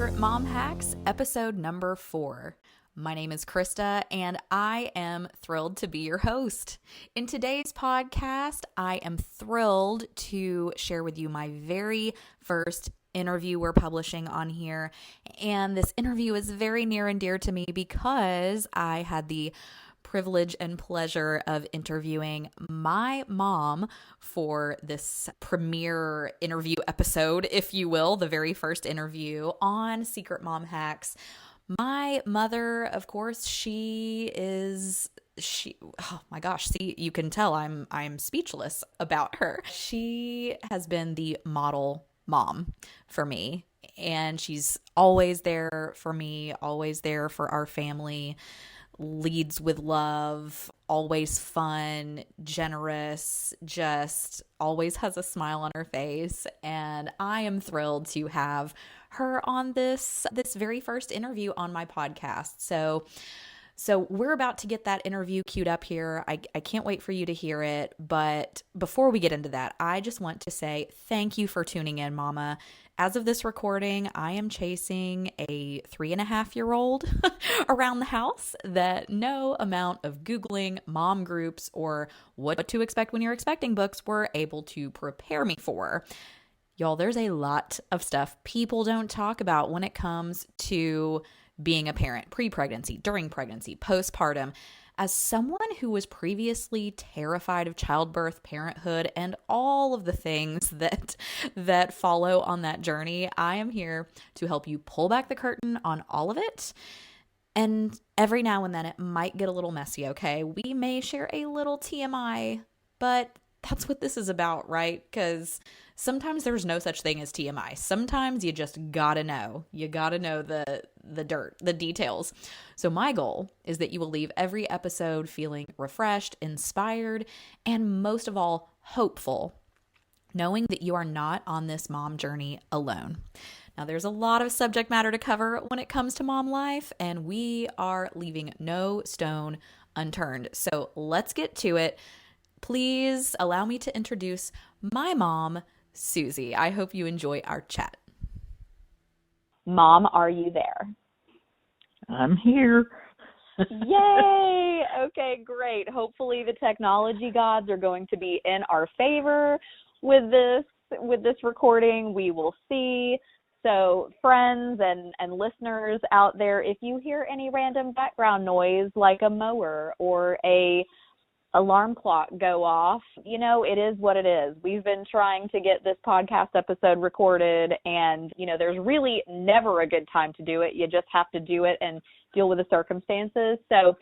Secret Mom Hacks, episode number 4. My name is Krista, and I am thrilled to be your host. In today's podcast, I am thrilled to share with you my very first interview we're publishing on here. And this interview is very near and dear to me because I had the privilege and pleasure of interviewing my mom for this premiere interview episode, if you will, the very first interview on Secret Mom Hacks. My mother, of course, oh my gosh, see, you can tell I'm speechless about her. She has been the model mom for me, and she's always there for me, always there for our family. Leads with love, always fun, generous, just always has a smile on her face. And I am thrilled to have her on this very first interview on my podcast. So we're about to get that interview queued up here. I can't wait for you to hear it. But before we get into that, I just want to say thank you for tuning in, Mama. As of this recording, I am chasing a 3.5-year-old around the house that no amount of Googling mom groups or what to expect when you're expecting books were able to prepare me for. Y'all, there's a lot of stuff people don't talk about when it comes to being a parent, pre-pregnancy, during pregnancy, postpartum. As someone who was previously terrified of childbirth, parenthood, and all of the things that follow on that journey, I am here to help you pull back the curtain on all of it. And every now and then it might get a little messy, okay? We may share a little TMI, but that's what this is about, right? Because sometimes there's no such thing as TMI. Sometimes you just gotta know. You gotta know the dirt, the details. So my goal is that you will leave every episode feeling refreshed, inspired, and most of all, hopeful, knowing that you are not on this mom journey alone. Now, there's a lot of subject matter to cover when it comes to mom life, and we are leaving no stone unturned. So let's get to it. Please allow me to introduce my mom, Susie. I hope you enjoy our chat. Mom, are you there? I'm here. Yay! Okay, great. Hopefully the technology gods are going to be in our favor with this recording. We will see. So friends and listeners out there, if you hear any random background noise like a mower or a alarm clock go off, it is what it is. We've been trying to get this podcast episode recorded, and, there's really never a good time to do it. You just have to do it and deal with the circumstances. So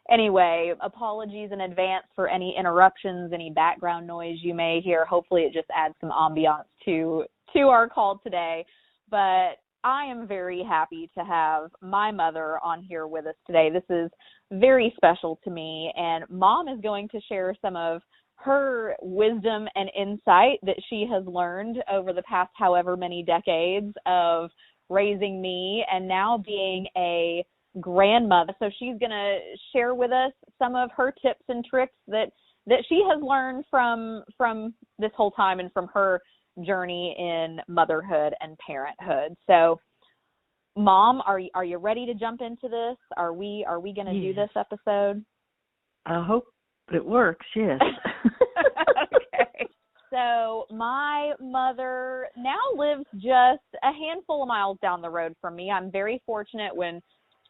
anyway, apologies in advance for any interruptions, any background noise you may hear. Hopefully it just adds some ambiance to our call today. But I am very happy to have my mother on here with us today. This is very special to me, and Mom is going to share some of her wisdom and insight that she has learned over the past however many decades of raising me and now being a grandmother. So she's going to share with us some of her tips and tricks that she has learned from this whole time and from her journey in motherhood and parenthood. So Mom, are you ready to jump into this? Are we going to do this episode? I hope it works, yes. Okay. So my mother now lives just a handful of miles down the road from me. I'm very fortunate. When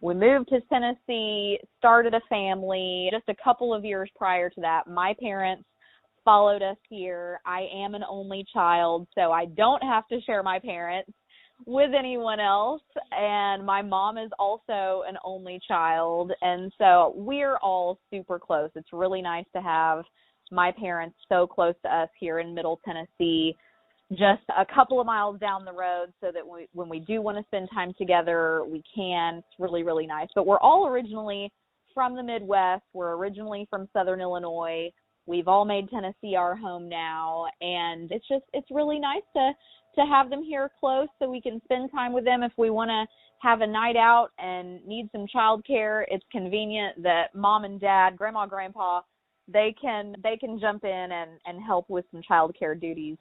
we moved to Tennessee, started a family, just a couple of years prior to that, my parents followed us here. I am an only child, so I don't have to share my parents with anyone else, and my mom is also an only child, and so we're all super close. It's really nice to have my parents so close to us here in Middle Tennessee, just a couple of miles down the road, so that when we do want to spend time together, we can. It's really, really nice. But we're all originally from the Midwest. We're originally from Southern Illinois. We've all made Tennessee our home now, and it's really nice to have them here close so we can spend time with them. If we want to have a night out and need some childcare, it's convenient that Mom and Dad, Grandma, Grandpa, they can jump in and help with some childcare duties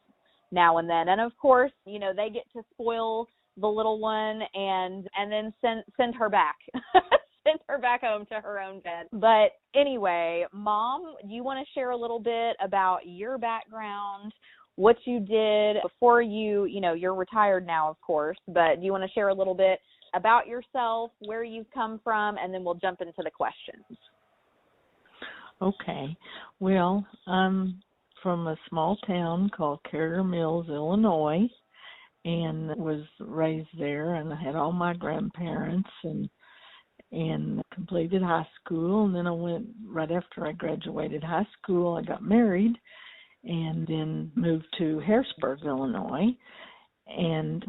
now and then. And of course, they get to spoil the little one and then send her back. Send her back home to her own bed. But anyway, Mom, do you want to share a little bit about your background, what you did before you're retired now, of course, but do you want to share a little bit about yourself, where you've come from, and then we'll jump into the questions. Okay. Well, I'm from a small town called Carrier Mills, Illinois, and was raised there, and I had all my grandparents and completed high school. And then I went, right after I graduated high school, I got married and then moved to Harrisburg, Illinois. And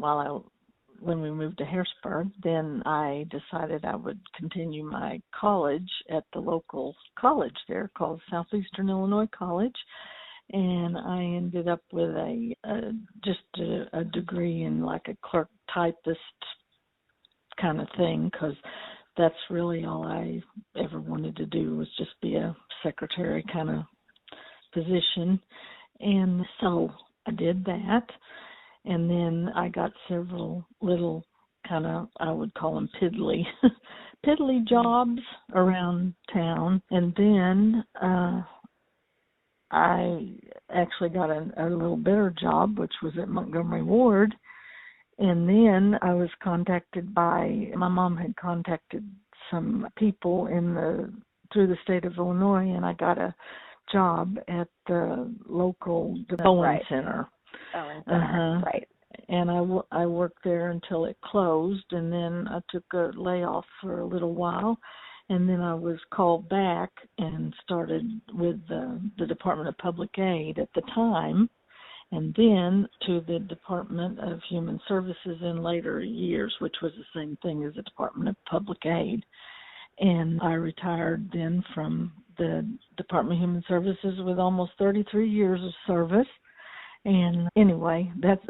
when we moved to Harrisburg, then I decided I would continue my college at the local college there called Southeastern Illinois College. And I ended up with a degree in like a clerk typist kind of thing, because that's really all I ever wanted to do, was just be a secretary kind of position. And so I did that. And then I got several little kind of, I would call them piddly jobs around town. And then I actually got a little better job, which was at Montgomery Ward. And then I was contacted my mom had contacted some people through the state of Illinois, and I got a job at the local Bowen Center. Bowen Center, right. And I worked there until it closed, and then I took a layoff for a little while, and then I was called back and started with the Department of Public Aid at the time, and then to the Department of Human Services in later years, which was the same thing as the Department of Public Aid. And I retired then from the Department of Human Services with almost 33 years of service. And anyway, that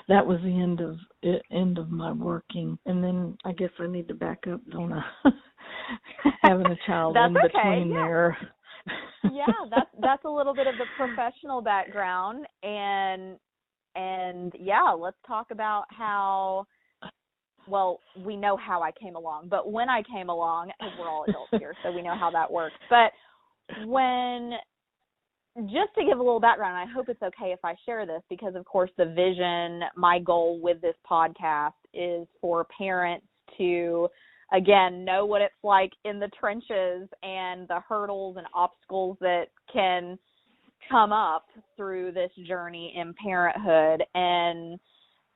was the end of my working. And then I guess I need to back up, don't I? Having a child in between there. Yeah, that's a little bit of the professional background, and yeah, let's talk about how. Well, we know how I came along, but when I came along, because we're all adults here, so we know how that works. But just to give a little background, I hope it's okay if I share this, because of course the vision, my goal with this podcast is for parents to, again, know what it's like in the trenches and the hurdles and obstacles that can come up through this journey in parenthood. And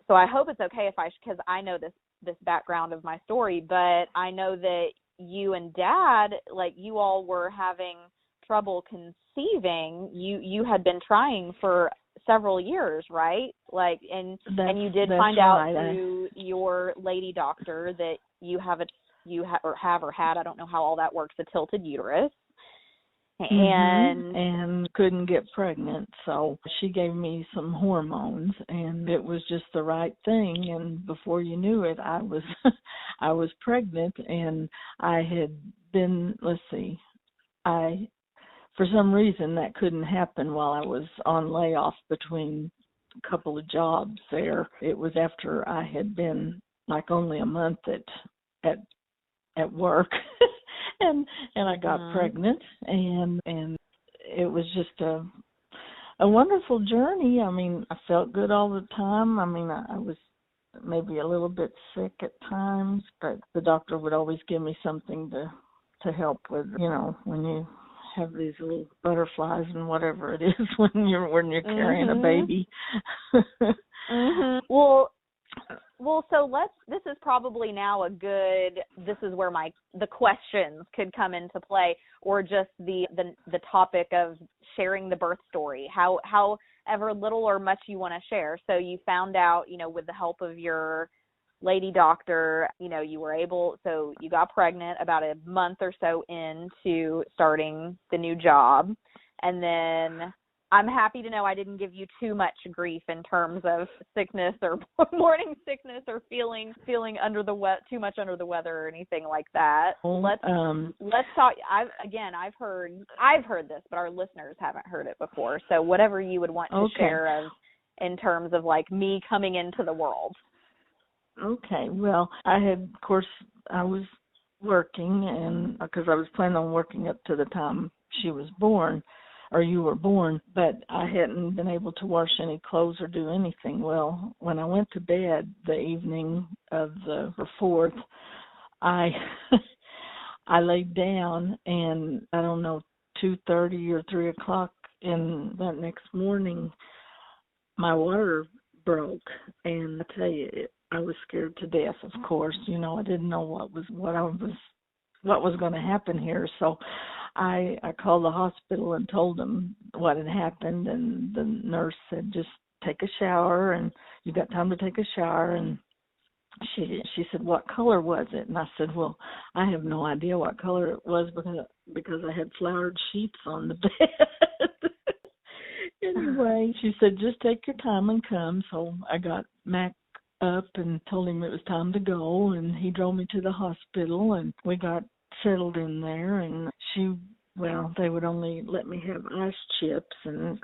so I hope it's okay because I know this background of my story, but I know that you and Dad, like, you all were having trouble conceiving. You had been trying for several years, right? Like, and you did find out through your lady doctor that you have or had, I don't know how all that works, a tilted uterus. And couldn't get pregnant, so she gave me some hormones, and it was just the right thing. And before you knew it, I was pregnant, and I had been, for some reason that couldn't happen while I was on layoff between a couple of jobs there. It was after I had been like only a month at work. And I got pregnant, and it was just a wonderful journey. I mean, I felt good all the time. I mean, I was maybe a little bit sick at times, but the doctor would always give me something to help with, when you have these little butterflies and whatever it is when you're carrying a baby. Well, so this is probably now this is where the questions could come into play, or just the topic of sharing the birth story, however little or much you want to share. So you found out, with the help of your lady doctor, so you got pregnant about a month or so into starting the new job. And then I'm happy to know I didn't give you too much grief in terms of sickness or morning sickness or feeling too much under the weather or anything like that. Let's talk. I've heard this, but our listeners haven't heard it before. So whatever you would want to share in terms of like me coming into the world. Okay. Well, I had, of course, I was working, and because I was planning on working up to the time she was born, or you were born, but I hadn't been able to wash any clothes or do anything. Well, when I went to bed the evening of the 4th, I I laid down, and I don't know, 2:30 or 3 o'clock in that next morning, my water broke, and I tell you, I was scared to death. Of course, I didn't know what was going to happen here. So I called the hospital and told them what had happened, and the nurse said, just take a shower, and you got time to take a shower. And she said, what color was it? And I said, well, I have no idea what color it was because I had flowered sheets on the bed. Anyway, she said, just take your time and come. So I got Mac up and told him it was time to go, and he drove me to the hospital, and we got settled in there. And they would only let me have ice chips, and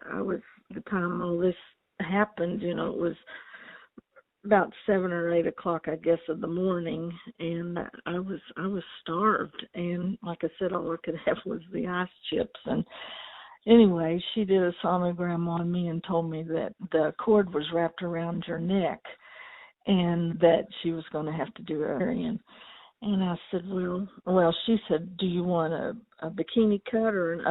the time all this happened, it was about 7 or 8 o'clock, I guess, of the morning, and I was starved, and like I said, all I could have was the ice chips. And anyway, she did a sonogram on me and told me that the cord was wrapped around your neck, and that she was going to have to do a cesarean. And I said, well, she said, do you want a bikini cut or an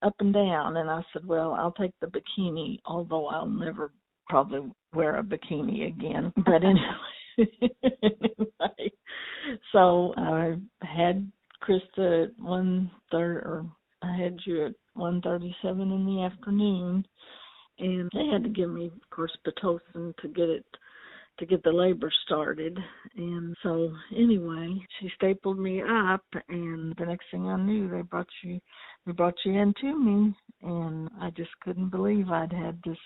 up and down? And I said, well, I'll take the bikini, although I'll never probably wear a bikini again. But anyway, so I had Krista at 1:30, or I had you at 1:37 in the afternoon, and they had to give me, of course, Pitocin to get the labor started. And so anyway, she stapled me up, and the next thing I knew, they brought you in to me, and I just couldn't believe I'd had this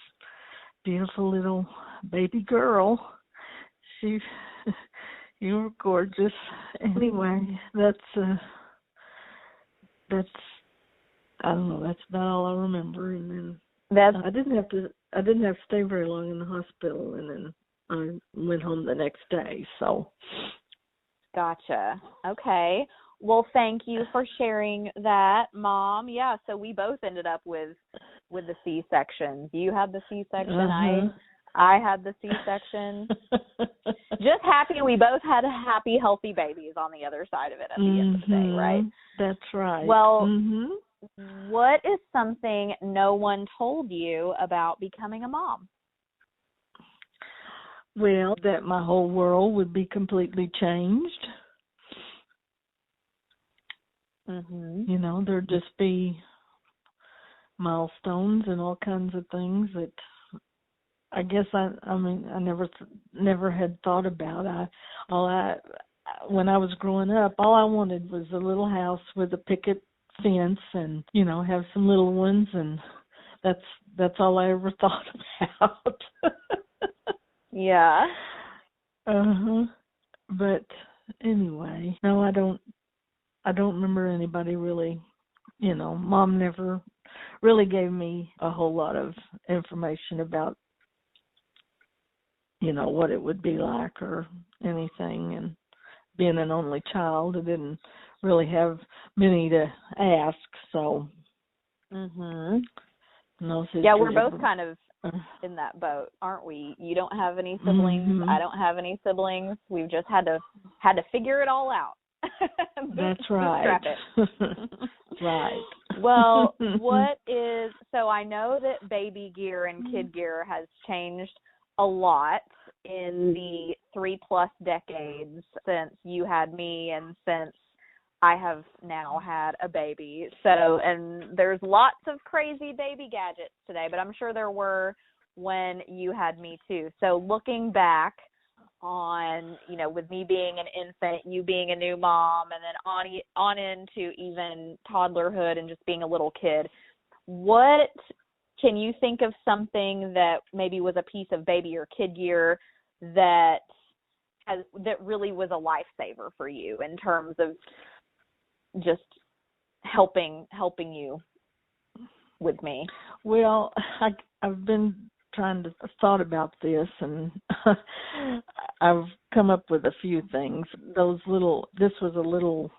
beautiful little baby girl. You were gorgeous. Anyway, that's I don't know, that's about all I remember. And then I didn't have to stay very long in the hospital, and then I went home the next day. So Gotcha. Okay. Well, thank you for sharing that, Mom. Yeah, so we both ended up with the C-section. You had the C-section. Uh-huh. I had the C-section. Just happy we both had happy, healthy babies on the other side of it at the end of the day, right? That's right. Well, what is something no one told you about becoming a mom? Well, that my whole world would be completely changed. There'd just be milestones and all kinds of things that I guess I never had thought about. When I was growing up, all I wanted was a little house with a picket fence and, have some little ones, and that's all I ever thought about. Yeah. But anyway, no, I don't remember anybody really, Mom never really gave me a whole lot of information about, what it would be like or anything. And being an only child, I didn't really have many to ask, so. No, yeah, we're both kind of in that boat, aren't we? You don't have any siblings. I don't have any siblings. We've just had to figure it all out. That's right. Right. Well, so I know that baby gear and kid gear has changed a lot in the 3+ decades since you had me and since I have now had a baby. So, and there's lots of crazy baby gadgets today, but I'm sure there were when you had me too. So looking back on, with me being an infant, you being a new mom, and then on into even toddlerhood and just being a little kid, what can you think of something that maybe was a piece of baby or kid gear that really was a lifesaver for you in terms of just helping you with me? Well, I've been trying to thought about this, and I've come up with a few things. This was a little,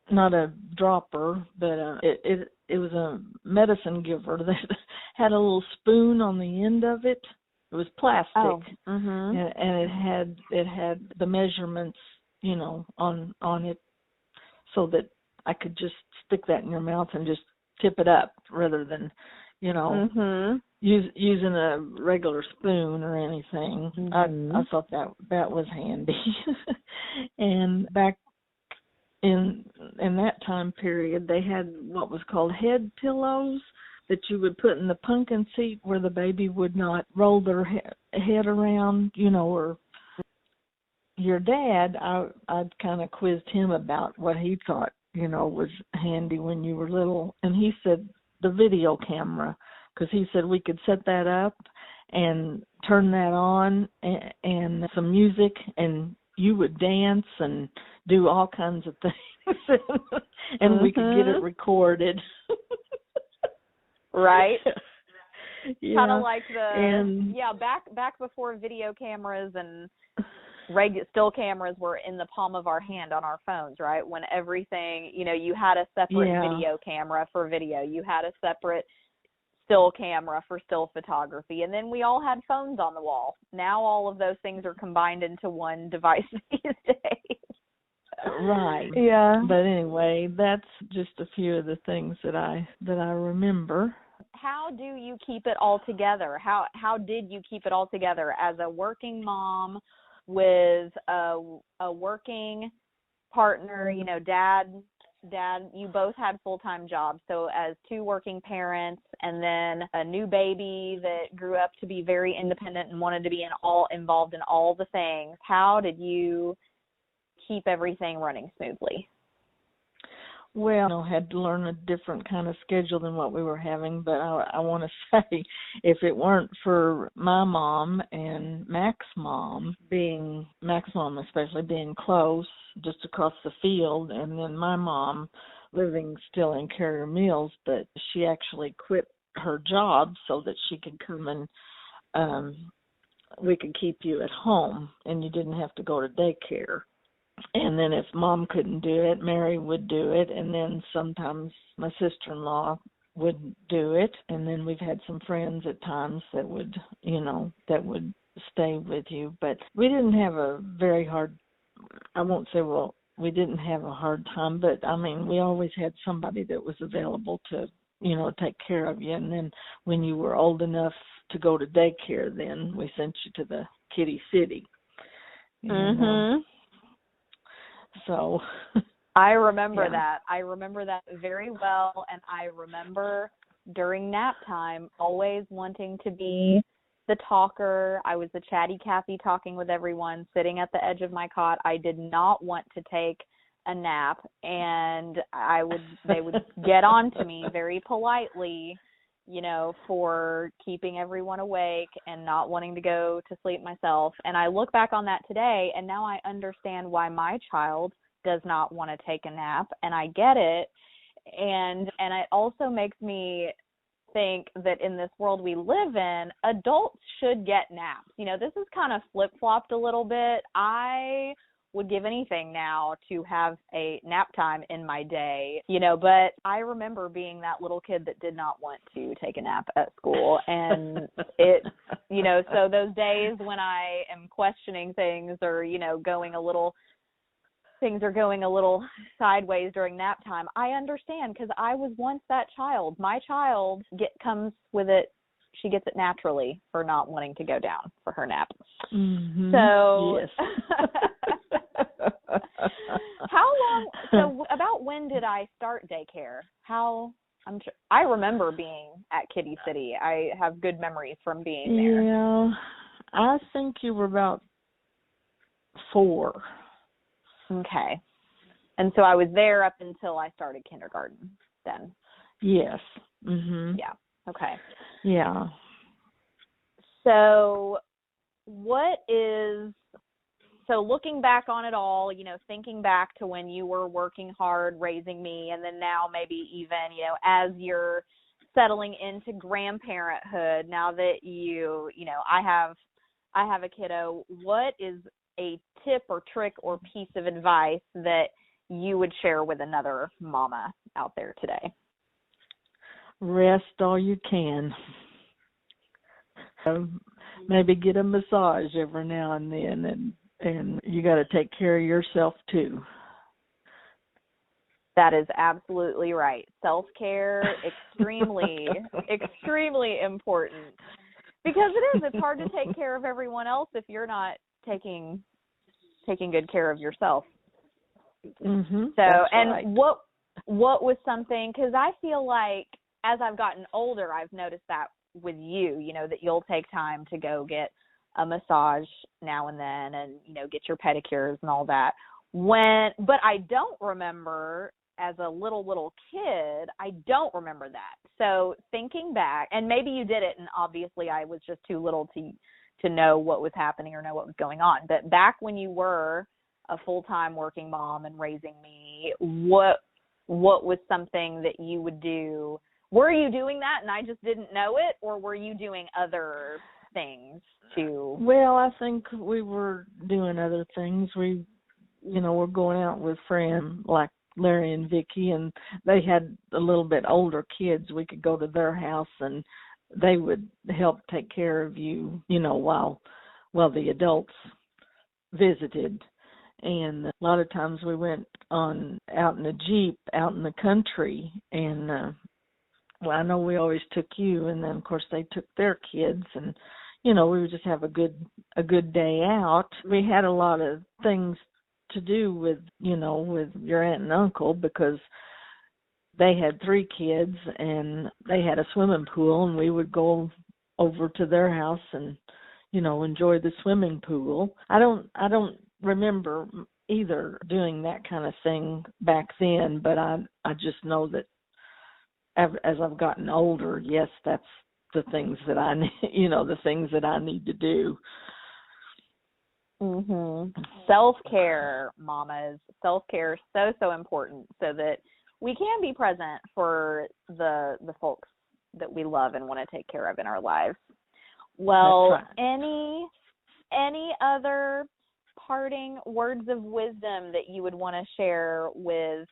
not a dropper, but it was a medicine giver that had a little spoon on the end of it. It was plastic, and it had the measurements, on it, so that I could just stick that in your mouth and just tip it up rather than, using a regular spoon or anything. I thought that was handy. And back in that time period, they had what was called head pillows that you would put in the pumpkin seat where the baby would not roll their head around, or your dad, I'd kind of quizzed him about what he thought, was handy when you were little. And he said the video camera, because he said we could set that up and turn that on and some music, and you would dance and do all kinds of things. And we could get it recorded. Right. Yeah. Kind of like back before video cameras and still cameras were in the palm of our hand on our phones, right? When everything, you had a separate video camera for video, you had a separate still camera for still photography, and then we all had phones on the wall. Now all of those things are combined into one device these days. Right. Yeah. But anyway, that's just a few of the things that I remember. How do you keep it all together? How did you keep it all together as a working mom with a working partner? Dad, you both had full-time jobs. So as two working parents, and then a new baby that grew up to be very independent and wanted to be involved in all the things. How did you keep everything running smoothly? Well, I had to learn a different kind of schedule than what we were having, but I want to say, if it weren't for my mom and Mac's mom especially being close, just across the field, and then my mom living still in Carrier Mills, but she actually quit her job so that she could come and we could keep you at home and you didn't have to go to daycare. And then if Mom couldn't do it, Mary would do it. And then sometimes my sister-in-law would do it. And then we've had some friends at times that would stay with you. But we didn't have a very hard, I won't say, we didn't have a hard time. But, we always had somebody that was available to, take care of you. And then when you were old enough to go to daycare, then we sent you to the Kitty City. So I remember that. I remember that very well, and I remember during nap time always wanting to be the talker. I was the chatty Cathy talking with everyone, sitting at the edge of my cot. I did not want to take a nap, and they would get on to me very politely, for keeping everyone awake and not wanting to go to sleep myself. And I look back on that today, and now I understand why my child does not want to take a nap, and I get it. And it also makes me think that in this world we live in, adults should get naps. This is kind of flip-flopped a little bit. I would give anything now to have a nap time in my day, but I remember being that little kid that did not want to take a nap at school. And so those days when I am questioning things or, things are going a little sideways during nap time, I understand, because I was once that child. My child comes with it. She gets it naturally for not wanting to go down for her nap. Mm-hmm. So yes. How long? So about when did I start daycare? I remember being at Kitty City. I have good memories from being there. Yeah, I think you were about 4. Okay. And so I was there up until I started kindergarten then. Yes. Mhm. Yeah. Okay. Yeah. So looking back on it all, thinking back to when you were working hard raising me, and then now maybe even, as you're settling into grandparenthood now that I have a kiddo. What is a tip or trick or piece of advice that you would share with another mama out there today? Rest all you can. Maybe get a massage every now and then, and you got to take care of yourself too. That is absolutely right. Self-care, extremely, extremely important. Because it's hard to take care of everyone else if you're not taking good care of yourself. Mm-hmm, so, and right. what was something, because I feel like as I've gotten older, I've noticed that with you, that you'll take time to go get a massage now and then and, get your pedicures and all that. But I don't remember as a little kid, I don't remember that. So thinking back, and maybe you did it and obviously I was just too little to know what was happening or know what was going on. But back when you were a full-time working mom and raising me, what was something that you would do? Were you doing that and I just didn't know it, or were you doing other things too? Well, I think we were doing other things. We're going out with friends like Larry and Vicky, and they had a little bit older kids. We could go to their house and they would help take care of you, while the adults visited. And a lot of times we went out in a Jeep out in the country, and I know we always took you, and then of course they took their kids, and we would just have a good day out. We had a lot of things to do with your aunt and uncle, because they had 3 kids and they had a swimming pool, and we would go over to their house and enjoy the swimming pool. I don't remember either doing that kind of thing back then, but I just know that as I've gotten older, yes, that's the things that the things that I need to do. Mm-hmm. Self-care, mamas. Self-care is so important, so that we can be present for the folks that we love and want to take care of in our lives. Well, That's right. any other parting words of wisdom that you would want to share with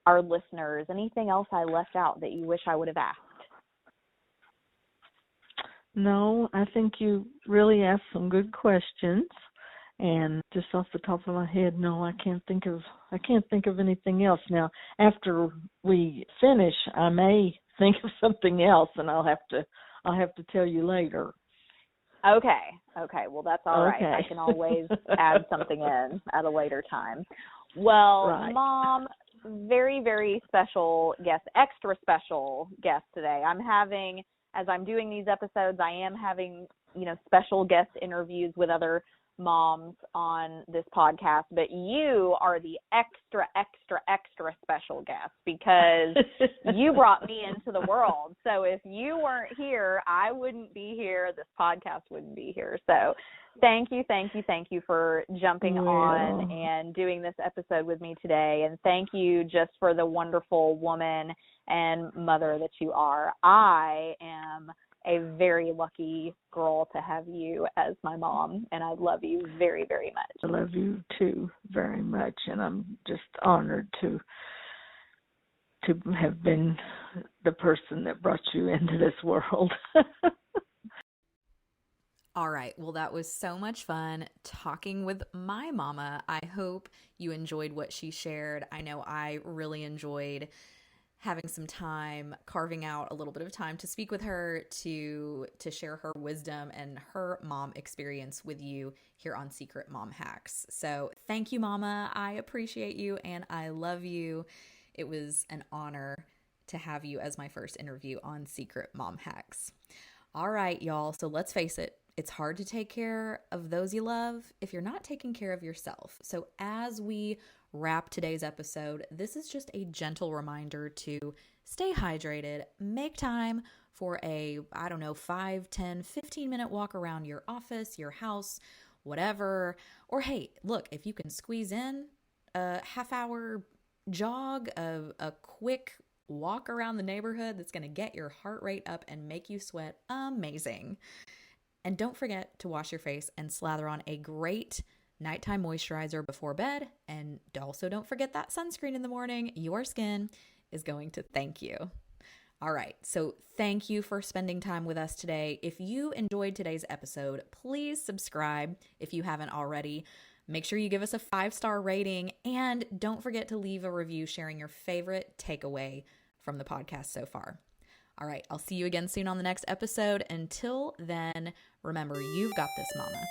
our listeners? Anything else I left out that you wish I would have asked? No, I think you really asked some good questions. And just off the top of my head, no, I can't think of anything else. Now, after we finish, I may think of something else, and I'll have to tell you later. Okay. Well, that's all right. I can always add something in at a later time. Well, right. Mom, very, very special guest, extra special guest today. As I'm doing these episodes, I am having, special guest interviews with other moms on this podcast, but you are the extra special guest, because you brought me into the world. So if you weren't here, I wouldn't be here. This podcast wouldn't be here. So thank you for jumping on and doing this episode with me today. And thank you just for the wonderful woman and mother that you are. I am a very lucky girl to have you as my mom, and I love you very, very much. I love you too very much, and I'm just honored to have been the person that brought you into this world. All right. Well, that was so much fun talking with my mama. I hope you enjoyed what she shared. I know I really enjoyed having some time, carving out a little bit of time to speak with her, to share her wisdom and her mom experience with you here on Secret Mom Hacks. So thank you, Mama. I appreciate you and I love you. It was an honor to have you as my first interview on Secret Mom Hacks. All right, y'all. So let's face it. It's hard to take care of those you love if you're not taking care of yourself. So as we wrap today's episode, this is just a gentle reminder to stay hydrated, make time for a, 5, 10, 15-minute walk around your office, your house, whatever. Or hey, look, if you can squeeze in a half-hour jog, a quick walk around the neighborhood that's going to get your heart rate up and make you sweat amazing. And don't forget to wash your face and slather on a great nighttime moisturizer before bed. And also don't forget that sunscreen in the morning. Your skin is going to thank you. All right, so thank you for spending time with us today. If you enjoyed today's episode, please subscribe if you haven't already. Make sure you give us a 5-star rating, and don't forget to leave a review sharing your favorite takeaway from the podcast so far. All right, I'll see you again soon on the next episode. Until then, remember, you've got this, mama.